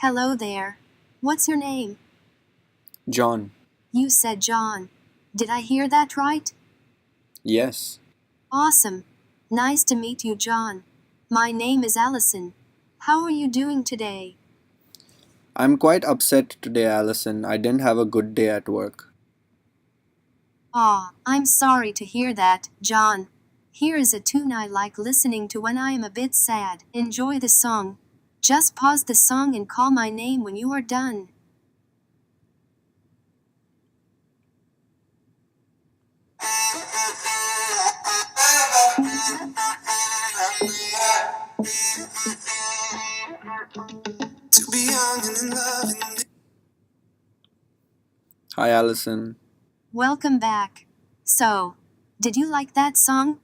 Hello there. What's your name? John. You said John. Did I hear that right? Yes. Awesome. Nice to meet you, John. My name is Allison. How are you doing today? I'm quite upset today, Allison. I didn't have a good day at work. Aw, I'm sorry to hear that, John. Here is a tune I like listening to when I am a bit sad. Enjoy the song. Just pause the song and call my name when you are done. To be young and in love. Hi, Allison. Welcome back. So, did you like that song?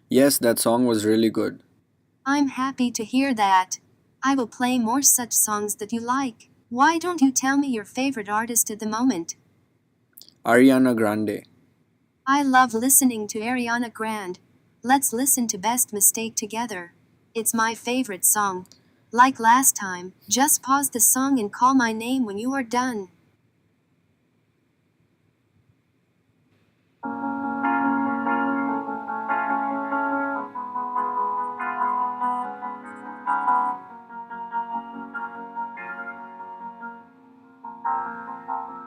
Yes, that song was really good. I'm happy to hear that. I will play more such songs that you like. Why don't you tell me your favorite artist at the moment? Ariana Grande. I love listening to Ariana Grande. Let's listen to Best Mistake together. It's my favorite song. Like last time, just pause the song and call my name when you are done.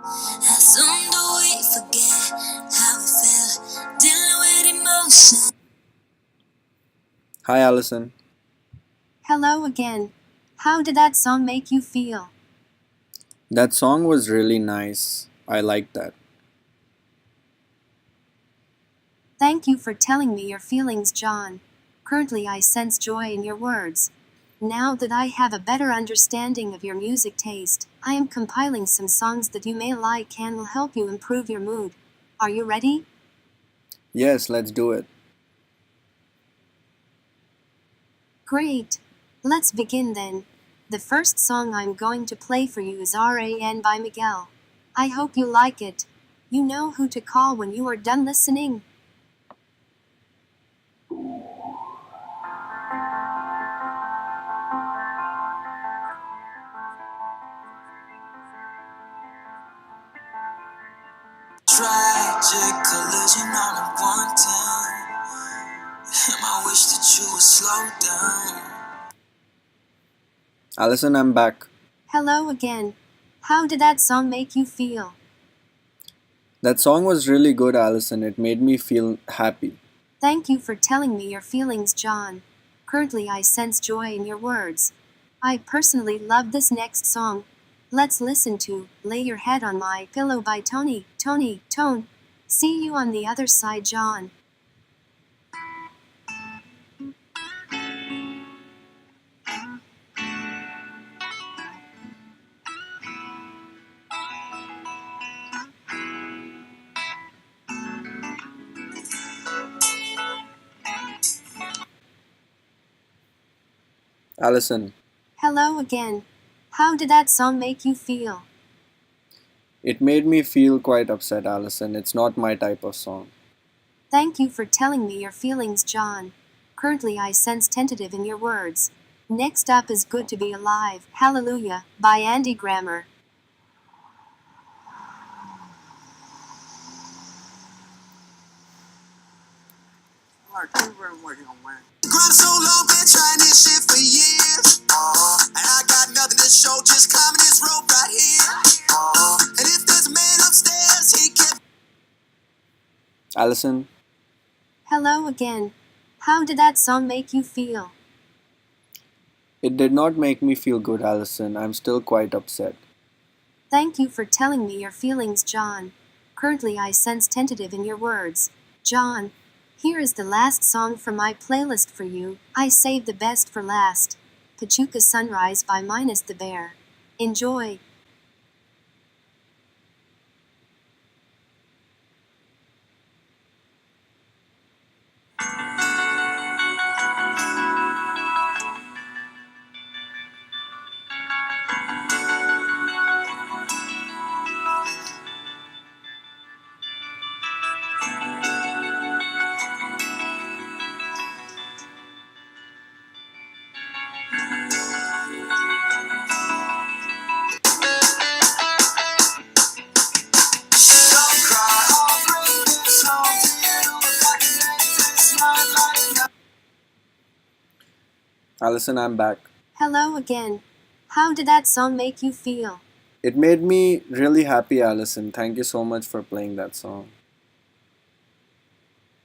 How soon do we forget how we felt dealing with emotion? Hi, Allison. Hello again. How did that song make you feel? That song was really nice. I liked that. Thank you for telling me your feelings, John. Currently, I sense joy in your words. Now that I have a better understanding of your music taste, I am compiling some songs that you may like and will help you improve your mood. Are you ready? Yes, let's do it. Great. Let's begin then. The first song I'm going to play for you is RAN by Miguel. I hope you like it. You know who to call when you are done listening. Tragic collision all at one time. I wish that you would slow down. Allison, I'm back. Hello again. How did that song make you feel? That song was really good, Allison. It made me feel happy. Thank you for telling me your feelings, John. Currently, I sense joy in your words. I personally love this next song. Let's listen to Lay Your Head on My Pillow by Tone. See you on the other side, John. Allison, Hello again. How did that song make you feel? it made me feel quite upset, Allison. It's not my type of song. Thank you for telling me your feelings, John. Currently, I sense tentative in your words. Next up is Good to Be Alive, Hallelujah, by Andy Grammer. Grind so long, been trying this shit for years. And I got nothing to show, just climbing this rope right here. And if there's a man upstairs, he can. Allison, Hello again. How did that song make you feel? it did not make me feel good, Allison. I'm still quite upset. Thank you for telling me your feelings, John. Currently, I sense tentative in your words. John, here is the last song from my playlist for you. I saved the best for last. Pachuca Sunrise by Minus the Bear. Enjoy. Allison, I'm back. Hello again. How did that song make you feel? It made me really happy, Allison. Thank you so much for playing that song.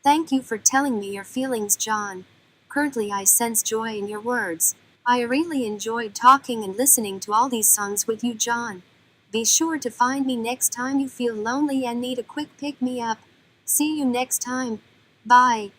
Thank you for telling me your feelings, John. Currently, I sense joy in your words. I really enjoyed talking and listening to all these songs with you, John. Be sure to find me next time you feel lonely and need a quick pick me up. See you next time. Bye.